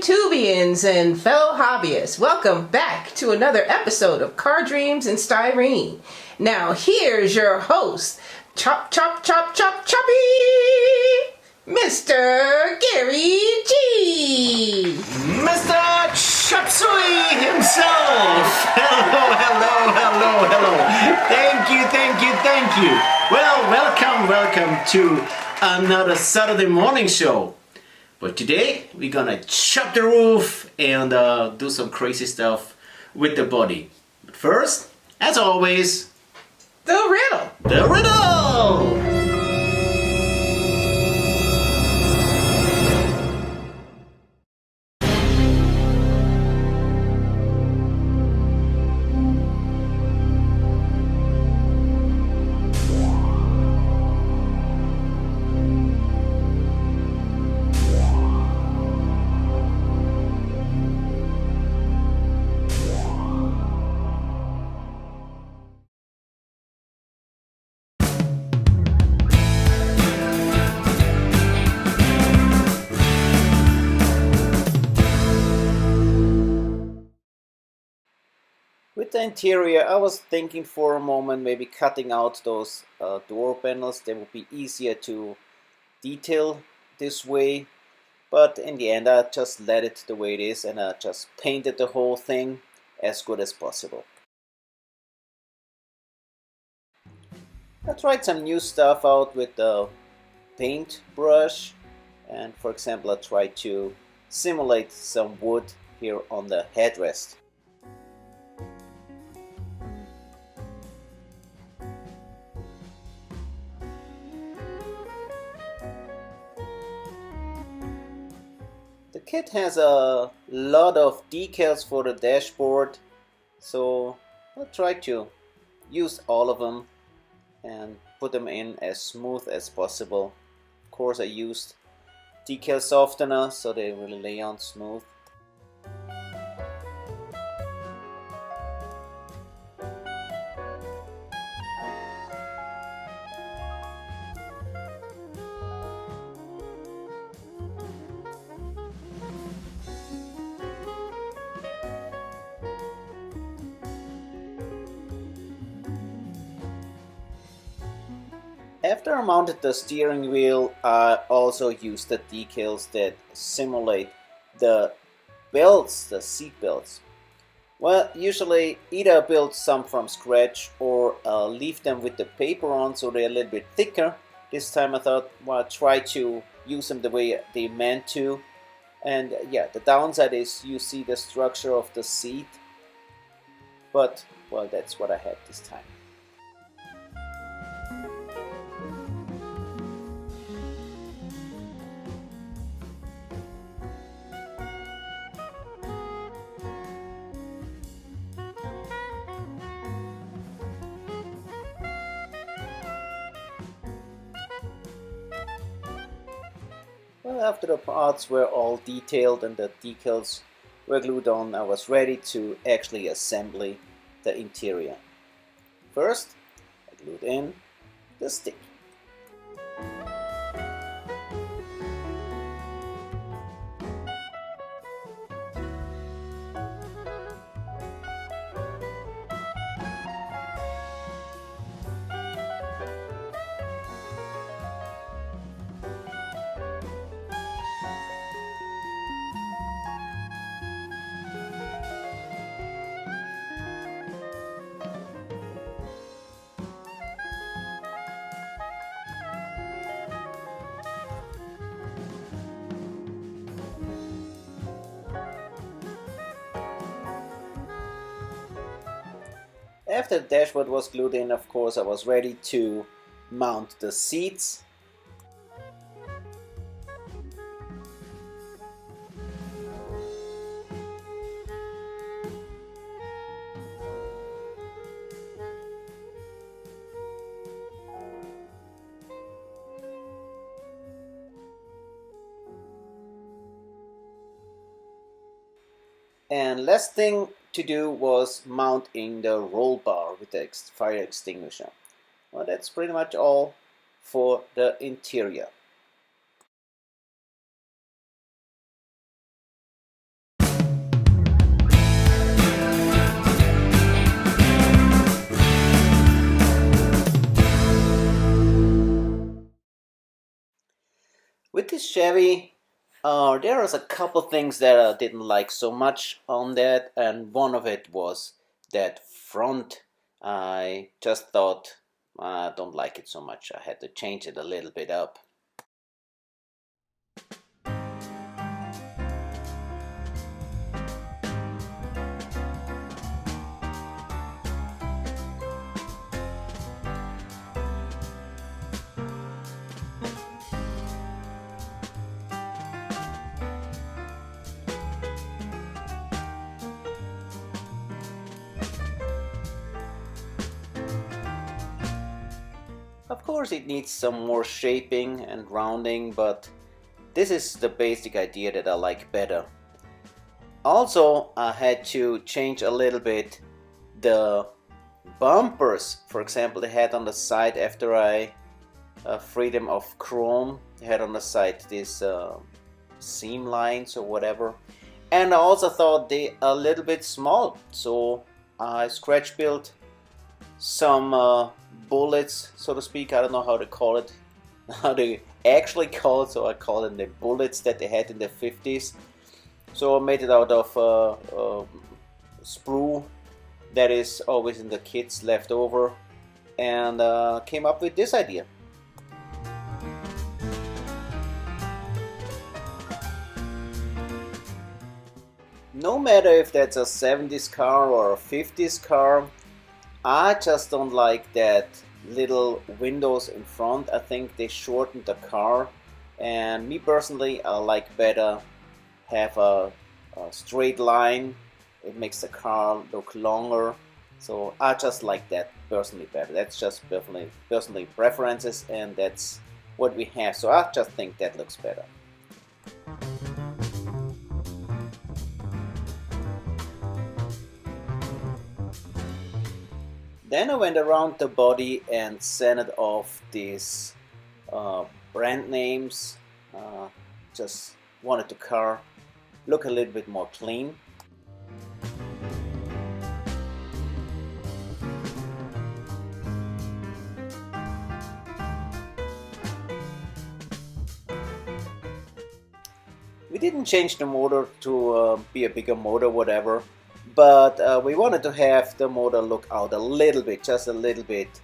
YouTubians and fellow hobbyists. Welcome back to another episode of Car Dreams and Styrene. Now here's your host, Chop Choppy, Mr. Gary G. Mr. Chop Suey himself. Hello. Thank you. Well, welcome to another Saturday morning show. But today we're gonna chop the roof and do some crazy stuff with the body. But first, as always, The riddle. the riddle! With the interior, I was thinking for a moment maybe cutting out those door panels. They would be easier to detail this way. But in the end, I just let it the way it is and I just painted the whole thing as good as possible. I tried some new stuff out with the paint brush, and for example I tried to simulate some wood here on the headrest. The kit has a lot of decals for the dashboard, so I'll try to use all of them and put them in as smooth as possible. Of course I used decal softener so they really lay on smooth. After I mounted the steering wheel, I also used the decals that simulate the belts, the seat belts. Well, usually either I build some from scratch or leave them with the paper on so they're a little bit thicker. This time I thought, well, I'll try to use them the way they meant to. And yeah, the downside is you see the structure of the seat. But, well, that's what I had this time. Well, after the parts were all detailed and the decals were glued on, I was ready to actually assemble the interior. First, I glued in the stick. After the dashboard was glued in, of course, I was ready to mount the seats. And last thing to do was mounting the roll bar with the fire extinguisher. Well, that's pretty much all for the interior. This Chevy, there was a couple things that I didn't like so much on that, and one of it was that front. I just thought I don't like it so much. I had to change it a little bit up. Of course, it needs some more shaping and rounding, but this is the basic idea that I like better. Also, I had to change a little bit the bumpers. For example, they had on the side, after I freed them of chrome, they had on the side these seam lines or whatever. And I also thought they a little bit small, so I scratch built some bullets, so to speak. I don't know how to call it, how they actually call it, so I call them the bullets that they had in the 50s. So I made it out of sprue that is always in the kits left over, and came up with this idea. No matter if that's a 70s car or a 50s car, I just don't like that little windows in front. I think they shortened the car, and me personally, I like better have a straight line. It makes the car look longer, so I just like that personally better. That's just personally preferences, and that's what we have, so I just think that looks better. Then I went around the body and sanded off these brand names. Just wanted the car look a little bit more clean. We didn't change the motor to be a bigger motor, whatever, but we wanted to have the motor look out a little bit, just a little bit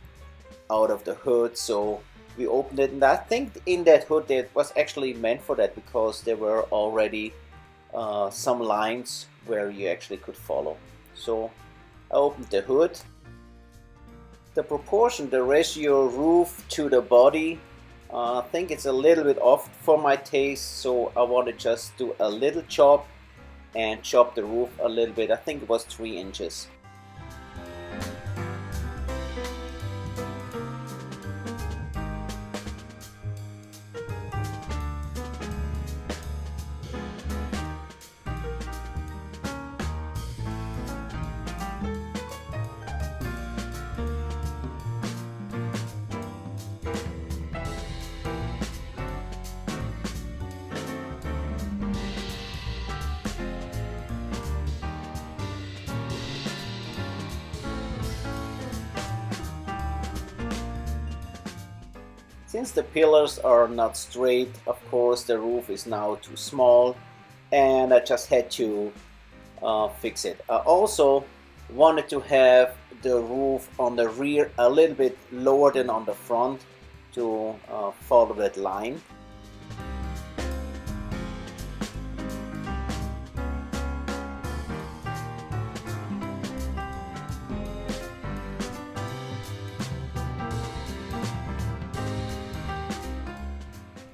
out of the hood. So we opened it, and I think in that hood it was actually meant for that, because there were already some lines where you actually could follow. So I opened the hood. The proportion, the ratio roof to the body, I think it's a little bit off for my taste, so I want to just do a little chop and chop the roof a little bit. I think it was 3 inches. Since the pillars are not straight, of course the roof is now too small, and I just had to fix it. I also wanted to have the roof on the rear a little bit lower than on the front to follow that line.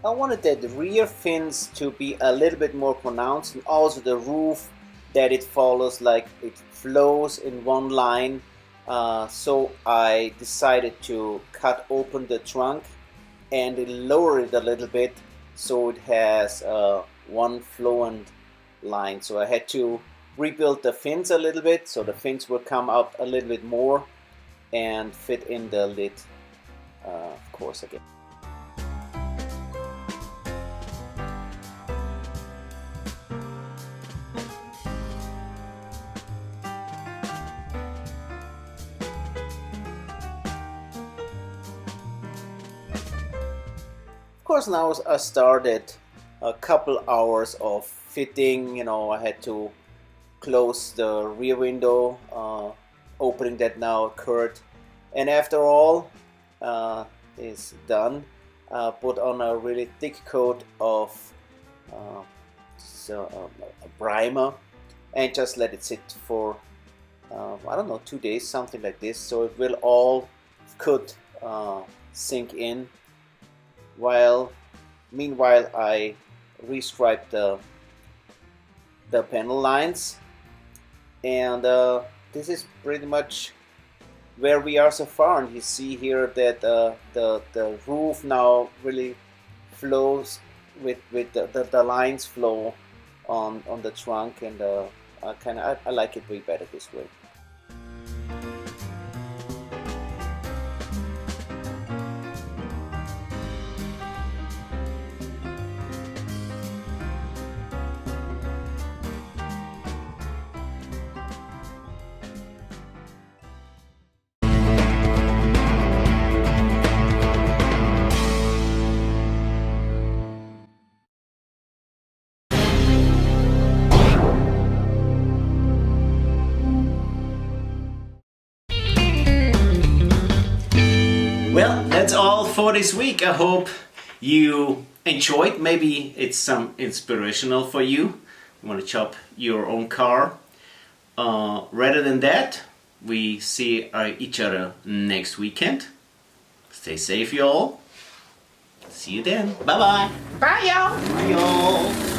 I wanted that rear fins to be a little bit more pronounced, and also the roof that it follows, like it flows in one line. So I decided to cut open the trunk and lower it a little bit so it has one flowing line. So I had to rebuild the fins a little bit, so the fins will come up a little bit more and fit in the lid, of course, again. Of course, now I started a couple hours of fitting. I had to close the rear window, opening that now occurred, and after all is done, put on a really thick coat of a primer and just let it sit for I don't know, 2 days, something like this, so it will all could sink in. Meanwhile I restriped the panel lines, and this is pretty much where we are so far. And you see here that the roof now really flows with the lines flow on the trunk, and I like it way better this way. Well, that's all for this week. I hope you enjoyed. Maybe it's some inspirational for you. You want to chop your own car. Rather than that, we see each other next weekend. Stay safe, y'all. See you then. Bye-bye. Bye, y'all. Bye, y'all.